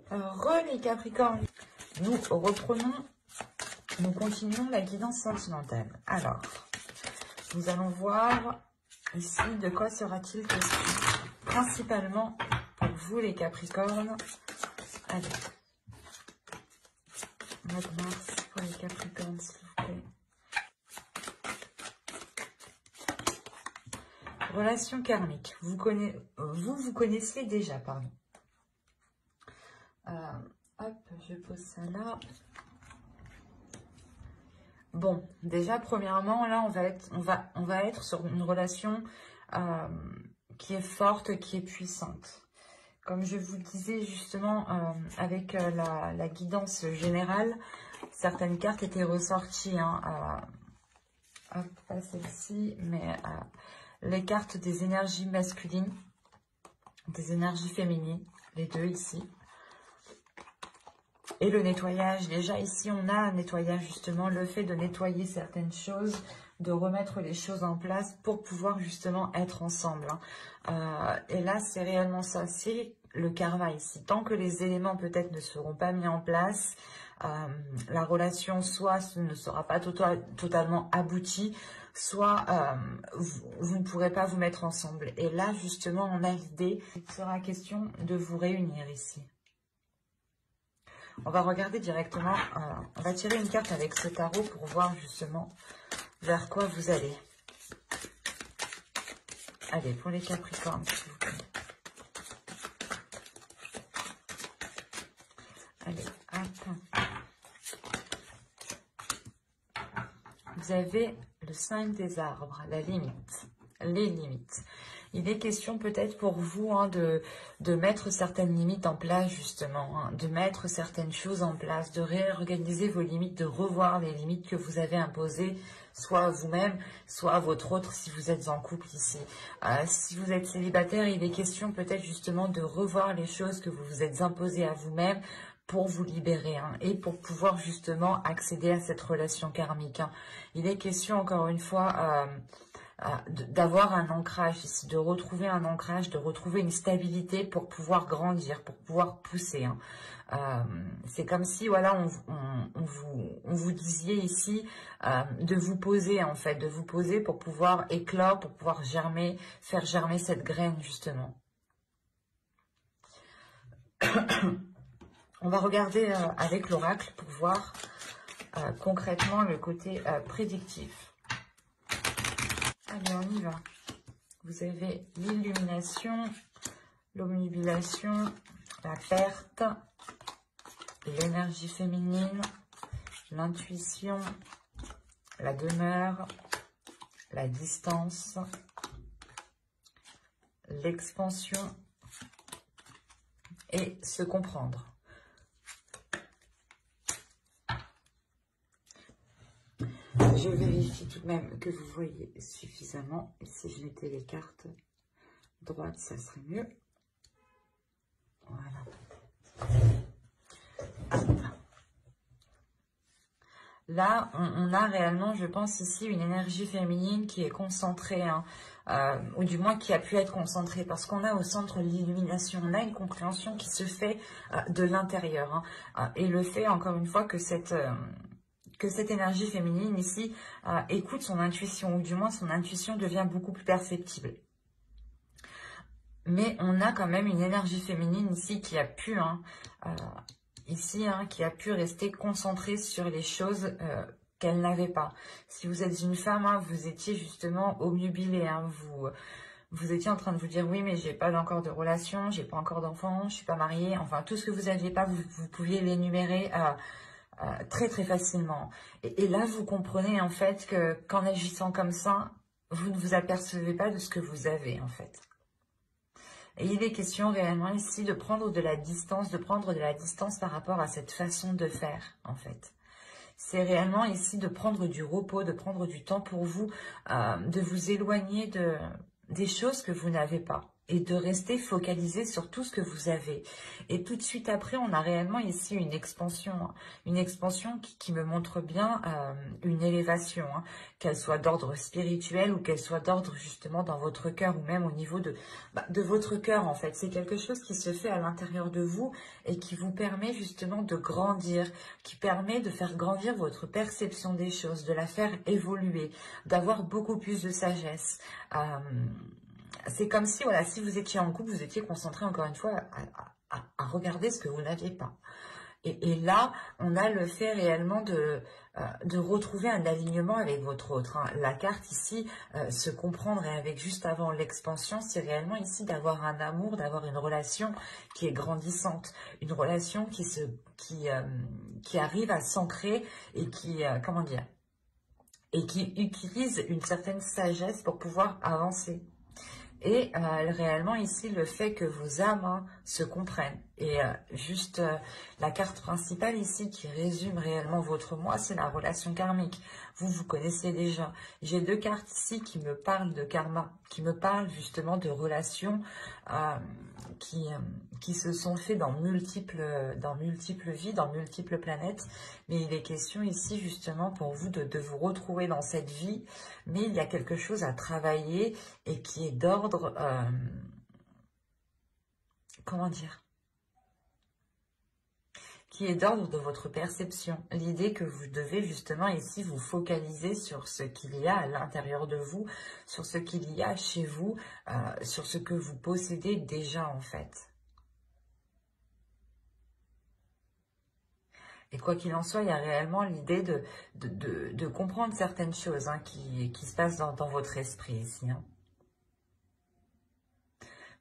Les Capricornes, nous continuons la guidance sentimentale. Alors, nous allons voir ici de quoi sera-t-il question, principalement pour vous les Capricornes. Allez, mois de mars pour les Capricornes, s'il vous plaît. Relation karmique, vous connaissez déjà, pardon. Hop, je pose ça là. Bon, déjà, premièrement, là, on va être sur une relation qui est forte, qui est puissante. Comme je vous le disais justement, avec la guidance générale, certaines cartes étaient ressorties, hein, pas celle-ci, mais les cartes des énergies masculines, des énergies féminines, les deux ici. Et le nettoyage, déjà ici on a un nettoyage justement, le fait de nettoyer certaines choses, de remettre les choses en place pour pouvoir justement être ensemble. Hein. Et là c'est réellement ça, c'est le karma ici. Tant que les éléments peut-être ne seront pas mis en place, la relation soit ne sera pas totalement aboutie, soit vous ne pourrez pas vous mettre ensemble. Et là justement on a l'idée, il sera question de vous réunir ici. On va regarder directement, on va tirer une carte avec ce tarot pour voir justement vers quoi vous allez. Allez, pour les Capricornes, s'il vous plaît. Allez, hop. Vous avez le 5 des arbres, la limite, les limites. Il est question peut-être pour vous hein, de mettre certaines limites en place justement, hein, de mettre certaines choses en place, de réorganiser vos limites, de revoir les limites que vous avez imposées, soit à vous-même, soit à votre autre si vous êtes en couple ici. Si vous êtes célibataire, il est question peut-être justement de revoir les choses que vous vous êtes imposées à vous-même pour vous libérer hein, et pour pouvoir justement accéder à cette relation karmique. Hein. Il est question encore une fois d'avoir un ancrage ici, de retrouver un ancrage, de retrouver une stabilité pour pouvoir grandir, pour pouvoir pousser. Hein. C'est comme si voilà, on vous disiez ici de vous poser en fait, de vous poser pour pouvoir éclore, pour pouvoir germer, faire germer cette graine justement. On va regarder avec l'oracle pour voir concrètement le côté prédictif. Allez, on y va. Vous avez l'illumination, l'omnibulation, la perte, l'énergie féminine, l'intuition, la demeure, la distance, l'expansion et se comprendre. Je vérifie tout de même que vous voyez suffisamment. Et si je mettais les cartes droites, ça serait mieux. Voilà. Là, on a réellement, je pense, ici une énergie féminine qui est concentrée, hein, ou du moins qui a pu être concentrée, parce qu'on a au centre l'illumination, on a une compréhension qui se fait de l'intérieur. Hein, et le fait, encore une fois, que cette énergie féminine ici écoute son intuition, ou du moins son intuition devient beaucoup plus perceptible. Mais on a quand même une énergie féminine ici qui a pu, qui a pu rester concentrée sur les choses qu'elle n'avait pas. Si vous êtes une femme, hein, vous étiez justement obnubilée, hein, vous étiez en train de vous dire oui mais j'ai pas encore de relation, j'ai pas encore d'enfant, je suis pas mariée, enfin tout ce que vous n'aviez pas, vous pouviez l'énumérer très très facilement. Et là vous comprenez en fait que qu'en agissant comme ça, vous ne vous apercevez pas de ce que vous avez en fait. Et il est question réellement ici de prendre de la distance, par rapport à cette façon de faire, en fait. C'est réellement ici de prendre du repos, de prendre du temps pour vous, de vous éloigner des choses que vous n'avez pas. et de rester focalisé sur tout ce que vous avez. Et tout de suite après, on a réellement ici une expansion qui me montre bien une élévation, hein, qu'elle soit d'ordre spirituel ou qu'elle soit d'ordre justement dans votre cœur ou même au niveau de votre cœur en fait. C'est quelque chose qui se fait à l'intérieur de vous et qui vous permet justement de grandir, qui permet de faire grandir votre perception des choses, de la faire évoluer, d'avoir beaucoup plus de sagesse. C'est comme si, voilà, si vous étiez en couple, vous étiez concentré encore une fois à regarder ce que vous n'aviez pas. Et là, on a le fait réellement de retrouver un alignement avec votre autre. Hein. La carte ici, se comprendre et avec juste avant l'expansion, c'est réellement ici d'avoir un amour, d'avoir une relation qui est grandissante, une relation qui arrive à s'ancrer et qui, comment dire, et qui utilise une certaine sagesse pour pouvoir avancer. Et réellement ici, le fait que vos âmes hein, se comprennent. Et juste la carte principale ici qui résume réellement votre moi, c'est la relation karmique. Vous connaissez déjà. J'ai deux cartes ici qui me parlent de karma, qui me parlent justement de relations qui se sont faites dans multiples vies, dans multiples planètes. Mais il est question ici justement pour vous de vous retrouver dans cette vie. Mais il y a quelque chose à travailler et qui est d'ordre, comment dire, qui est d'ordre de votre perception. L'idée que vous devez justement ici vous focaliser sur ce qu'il y a à l'intérieur de vous, sur ce qu'il y a chez vous, sur ce que vous possédez déjà en fait. Et quoi qu'il en soit, il y a réellement l'idée de comprendre certaines choses hein, qui se passent dans votre esprit ici. Hein.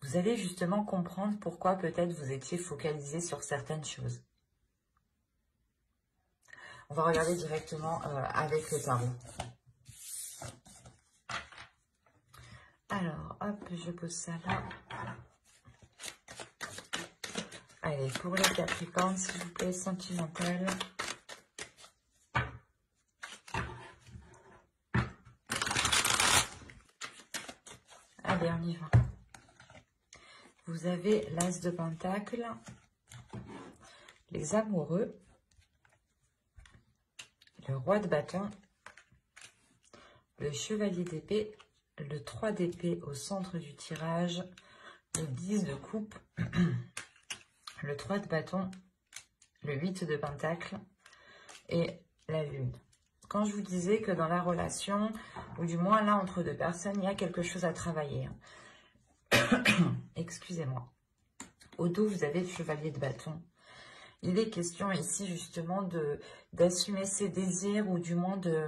Vous allez justement comprendre pourquoi peut-être vous étiez focalisé sur certaines choses. On va regarder directement avec le tarot. Alors, hop, je pose ça là. Allez, pour les Capricornes, s'il vous plaît, sentimental. Allez, on y va. Vous avez l'As de Pentacle, les amoureux, le Roi de Bâton, le Chevalier d'épée, le 3 d'épée au centre du tirage, le 10 de coupe, le 3 de bâton, le 8 de pentacle et la lune. Quand je vous disais que dans la relation, ou du moins là entre deux personnes, il y a quelque chose à travailler. Excusez-moi. Au dos, vous avez le chevalier de bâton. Il est question ici justement d'assumer ses désirs ou du moins de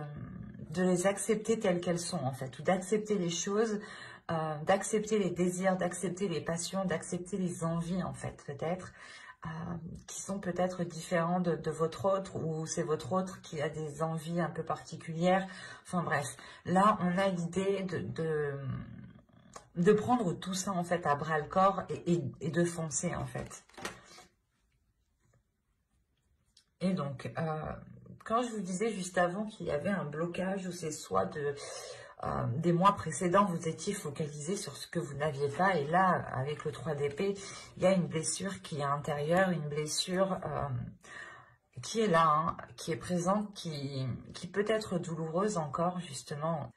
les accepter telles qu'elles sont en fait. Ou d'accepter les choses, d'accepter les désirs, d'accepter les passions, d'accepter les envies en fait peut-être. Qui sont peut-être différents de votre autre ou c'est votre autre qui a des envies un peu particulières. Enfin bref, là on a l'idée de prendre tout ça en fait à bras le corps et de foncer en fait. Et donc, quand je vous disais juste avant qu'il y avait un blocage ou c'est soit des mois précédents, vous étiez focalisé sur ce que vous n'aviez pas. Et là, avec le 3 d'épée, il y a une blessure qui est intérieure, une blessure qui est là, hein, qui est présente, qui peut être douloureuse encore, justement.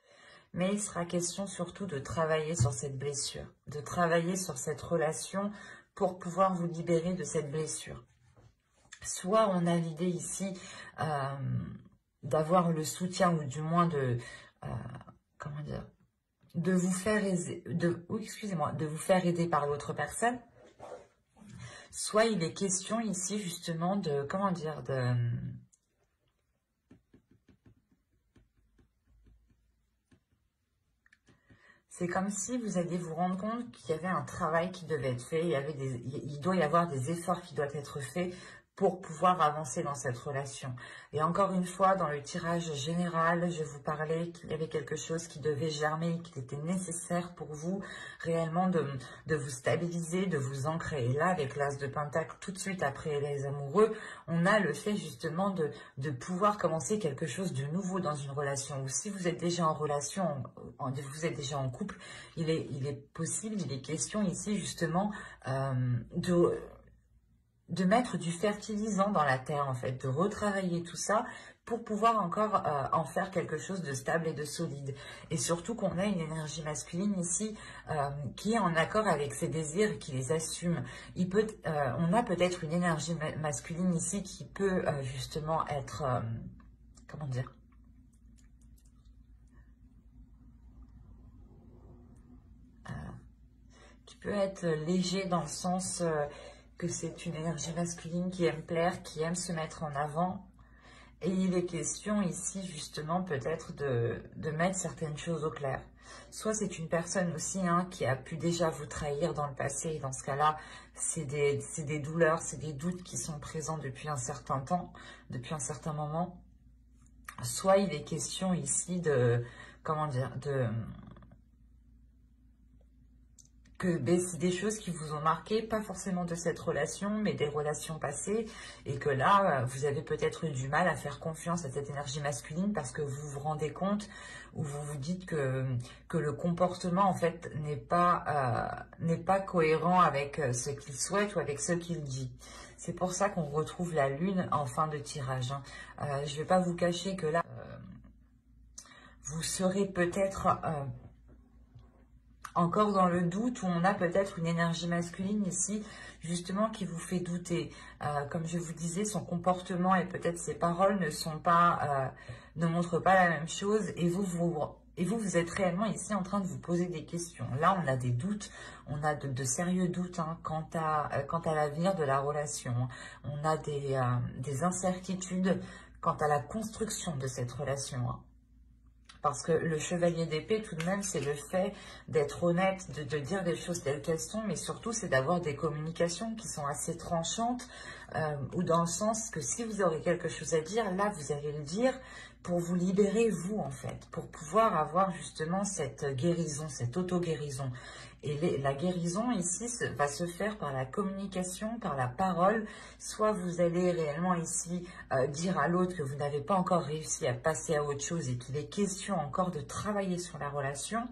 Mais il sera question surtout de travailler sur cette blessure, de travailler sur cette relation pour pouvoir vous libérer de cette blessure. Soit on a l'idée ici d'avoir le soutien ou du moins comment dire, de vous faire aider par l'autre personne. Soit il est question ici justement de, comment dire, c'est comme si vous alliez vous rendre compte qu'il y avait un travail qui devait être fait, il doit y avoir des efforts qui doivent être faits pour pouvoir avancer dans cette relation. Et encore une fois, dans le tirage général, je vous parlais qu'il y avait quelque chose qui devait germer, qu'il était nécessaire pour vous réellement de vous stabiliser, de vous ancrer. Et là, avec l'As de Pentacle, tout de suite après les amoureux, on a le fait justement de pouvoir commencer quelque chose de nouveau dans une relation. Ou si vous êtes déjà en relation, vous êtes déjà en couple, il est possible, il est question ici justement de mettre du fertilisant dans la terre, en fait, de retravailler tout ça pour pouvoir encore en faire quelque chose de stable et de solide. Et surtout qu'on a une énergie masculine ici qui est en accord avec ses désirs et qui les assume. On a peut-être une énergie masculine ici qui peut justement être, comment dire, qui peut être léger dans le sens que c'est une énergie masculine qui aime plaire, qui aime se mettre en avant. Et il est question ici justement peut-être de mettre certaines choses au clair. Soit c'est une personne aussi qui a pu déjà vous trahir dans le passé. Et dans ce cas-là, c'est des douleurs, c'est des doutes qui sont présents depuis un certain temps, depuis un certain moment. Soit il est question ici de, comment dire, c'est des choses qui vous ont marqué, pas forcément de cette relation, mais des relations passées, et que là, vous avez peut-être eu du mal à faire confiance à cette énergie masculine parce que vous vous rendez compte ou vous vous dites que le comportement, en fait, n'est pas cohérent avec ce qu'il souhaite ou avec ce qu'il dit. C'est pour ça qu'on retrouve la lune en fin de tirage. Je ne vais pas vous cacher que là, vous serez peut-être encore dans le doute, où on a peut-être une énergie masculine ici, justement, qui vous fait douter. Comme je vous disais, son comportement et peut-être ses paroles ne montrent pas la même chose, et vous êtes réellement ici en train de vous poser des questions. Là, on a des doutes, on a de sérieux doutes quant à l'avenir de la relation. On a des incertitudes quant à la construction de cette relation. Parce que le chevalier d'épée, tout de même, c'est le fait d'être honnête, de dire des choses telles qu'elles sont, mais surtout, c'est d'avoir des communications qui sont assez tranchantes, ou dans le sens que si vous aurez quelque chose à dire, là, vous allez le dire pour vous libérer, vous, en fait, pour pouvoir avoir justement cette guérison, cette auto-guérison. Et la guérison ici va se faire par la communication, par la parole. Soit vous allez réellement ici dire à l'autre que vous n'avez pas encore réussi à passer à autre chose et qu'il est question encore de travailler sur la relation.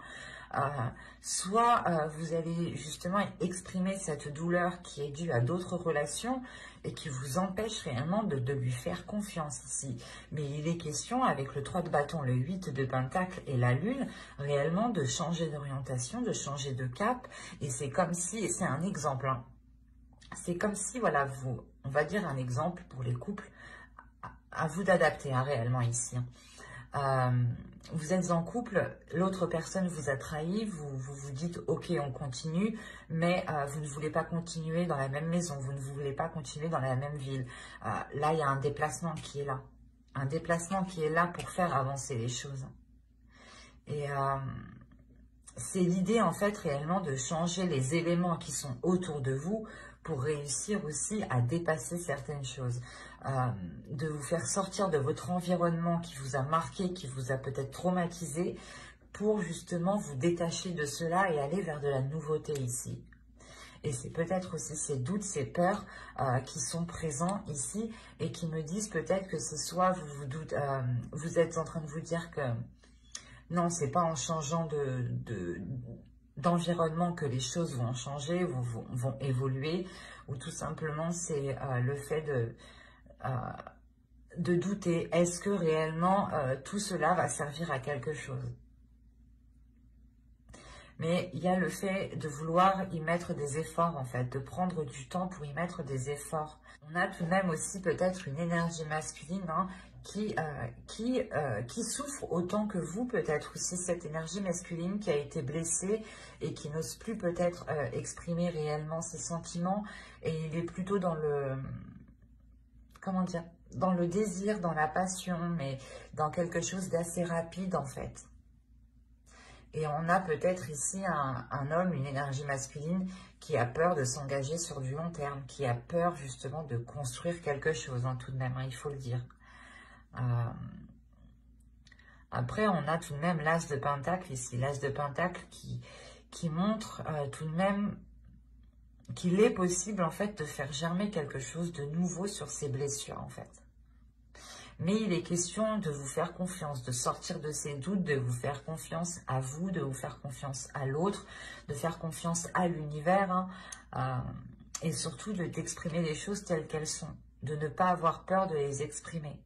Soit vous allez justement exprimer cette douleur qui est due à d'autres relations et qui vous empêche réellement de lui faire confiance ici. Mais il est question, avec le 3 de bâton, le 8 de pentacle et la lune, réellement de changer d'orientation, de changer de cap. Et c'est comme si, et c'est un exemple, c'est comme si, voilà, on va dire un exemple pour les couples, à vous d'adapter réellement ici. Vous êtes en couple, l'autre personne vous a trahi, vous dites ok on continue, mais vous ne voulez pas continuer dans la même maison, vous ne voulez pas continuer dans la même ville. Là il y a un déplacement qui est là, un déplacement qui est là pour faire avancer les choses. Et c'est l'idée en fait réellement de changer les éléments qui sont autour de vous pour réussir aussi à dépasser certaines choses, de vous faire sortir de votre environnement qui vous a marqué, qui vous a peut-être traumatisé, pour justement vous détacher de cela et aller vers de la nouveauté ici. Et c'est peut-être aussi ces doutes, ces peurs qui sont présents ici et qui me disent peut-être que c'est soit vous êtes en train de vous dire que non, c'est pas en changeant d'environnement que les choses vont changer, vont évoluer, ou tout simplement c'est le fait de douter. Est-ce que réellement tout cela va servir à quelque chose? Mais il y a le fait de vouloir y mettre des efforts en fait, de prendre du temps pour y mettre des efforts. On a tout de même aussi peut-être une énergie masculine qui souffre autant que vous, peut-être aussi cette énergie masculine qui a été blessée et qui n'ose plus peut-être exprimer réellement ses sentiments, et il est plutôt dans le, comment dire, dans le désir, dans la passion, mais dans quelque chose d'assez rapide en fait. Et on a peut-être ici un homme, une énergie masculine qui a peur de s'engager sur du long terme, qui a peur justement de construire quelque chose, hein, tout de même, hein, il faut le dire. Après, on a tout de même l'As de Pentacle ici, l'As de Pentacle qui montre tout de même qu'il est possible en fait de faire germer quelque chose de nouveau sur ces blessures en fait. Mais il est question de vous faire confiance, de sortir de ces doutes, de vous faire confiance à vous, de vous faire confiance à l'autre, de faire confiance à l'univers, hein, et surtout d'exprimer les choses telles qu'elles sont, de ne pas avoir peur de les exprimer.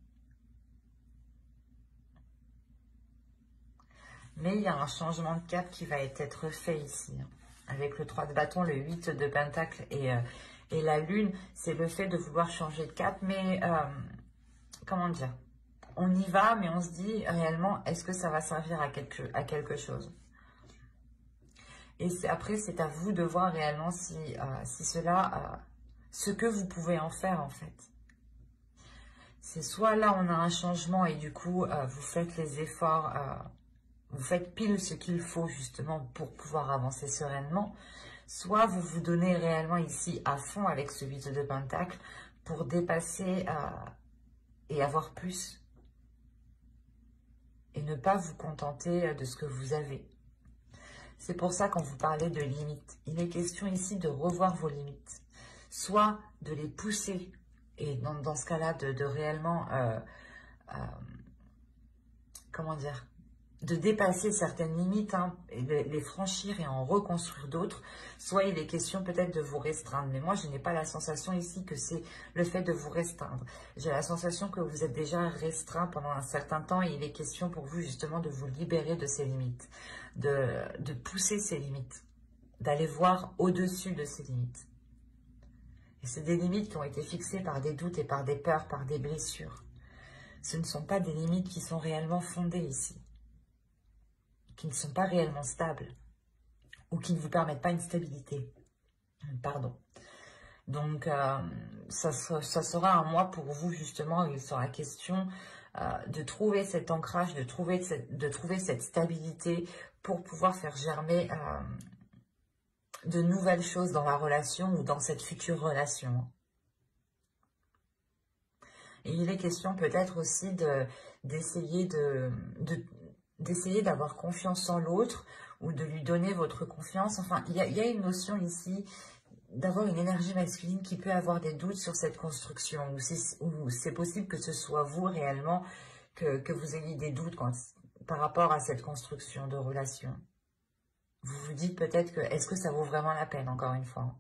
Mais il y a un changement de cap qui va être fait ici, hein, avec le 3 de bâton, le 8 de pentacle et la lune. C'est le fait de vouloir changer de cap, mais comment dire, on y va, mais on se dit réellement, est-ce que ça va servir à quelque chose? Et après, c'est à vous de voir réellement si ce que vous pouvez en faire en fait. C'est soit là, on a un changement et du coup, vous faites les efforts, vous faites pile ce qu'il faut justement pour pouvoir avancer sereinement, soit vous vous donnez réellement ici à fond avec ce 8 de pentacle pour dépasser et avoir plus. Et ne pas vous contenter de ce que vous avez. C'est pour ça quand vous parlez de limites, il est question ici de revoir vos limites. Soit de les pousser, et dans ce cas-là, de réellement, comment dire, de dépasser certaines limites, hein, et de les franchir et en reconstruire d'autres. Soit il est question peut-être de vous restreindre. Mais moi, je n'ai pas la sensation ici que c'est le fait de vous restreindre. J'ai la sensation que vous êtes déjà restreint pendant un certain temps et il est question pour vous justement de vous libérer de ces limites, de pousser ces limites, d'aller voir au-dessus de ces limites. Et c'est des limites qui ont été fixées par des doutes et par des peurs, par des blessures. Ce ne sont pas des limites qui sont réellement fondées ici, qui ne sont pas réellement stables ou qui ne vous permettent pas une stabilité. Pardon. Donc, ça sera un mois pour vous, justement, où il sera question de trouver cet ancrage, de trouver cette stabilité pour pouvoir faire germer de nouvelles choses dans la relation ou dans cette future relation. Et il est question peut-être aussi d'essayer d'avoir confiance en l'autre ou de lui donner votre confiance. Enfin, il y a une notion ici d'avoir une énergie masculine qui peut avoir des doutes sur cette construction, ou c'est possible que ce soit vous réellement, que vous ayez des doutes par rapport à cette construction de relation. Vous vous dites peut-être que, est-ce que ça vaut vraiment la peine, encore une fois?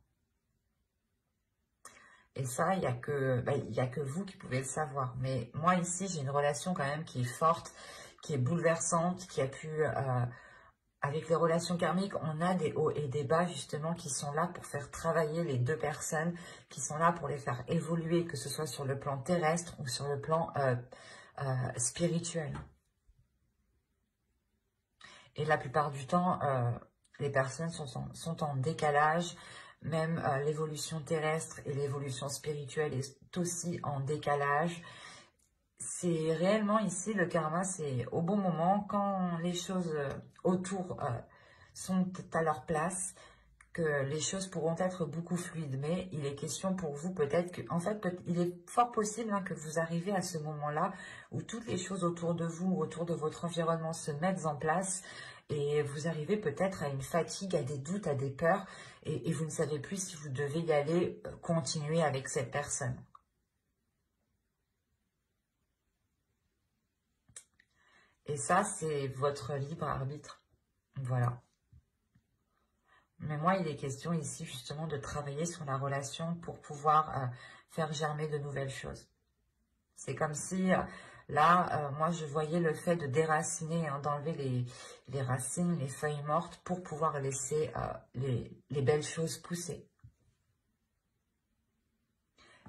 Et ça, il n'y a que vous qui pouvez le savoir. Mais moi, ici, j'ai une relation quand même qui est forte, qui est bouleversante, qui a pu... avec les relations karmiques, on a des hauts et des bas, justement, qui sont là pour faire travailler les deux personnes, qui sont là pour les faire évoluer, que ce soit sur le plan terrestre ou sur le plan spirituel. Et la plupart du temps, les personnes sont en décalage. Même l'évolution terrestre et l'évolution spirituelle est aussi en décalage. C'est réellement ici, le karma, c'est au bon moment, quand les choses autour sont à leur place, que les choses pourront être beaucoup fluides. Mais il est question pour vous peut-être que, en fait, il est fort possible que vous arrivez à ce moment-là où toutes les choses autour de vous, autour de votre environnement se mettent en place et vous arrivez peut-être à une fatigue, à des doutes, à des peurs et vous ne savez plus si vous devez y aller, continuer avec cette personne. Et ça, c'est votre libre arbitre. Voilà. Mais moi, il est question ici justement de travailler sur la relation pour pouvoir faire germer de nouvelles choses. C'est comme si, là, moi, je voyais le fait de déraciner, d'enlever les racines, les feuilles mortes pour pouvoir laisser les belles choses pousser.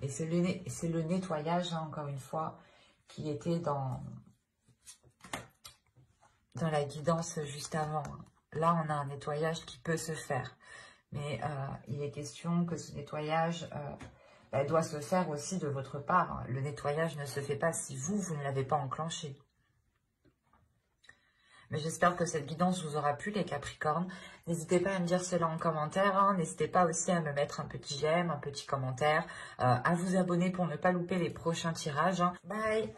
Et c'est le nettoyage, encore une fois, qui était dans la guidance juste avant. Là, on a un nettoyage qui peut se faire. Mais il est question que ce nettoyage doit se faire aussi de votre part. Le nettoyage ne se fait pas si vous ne l'avez pas enclenché. Mais j'espère que cette guidance vous aura plu, les Capricornes. N'hésitez pas à me dire cela en commentaire. Hein. N'hésitez pas aussi à me mettre un petit j'aime, un petit commentaire, à vous abonner pour ne pas louper les prochains tirages. Hein. Bye!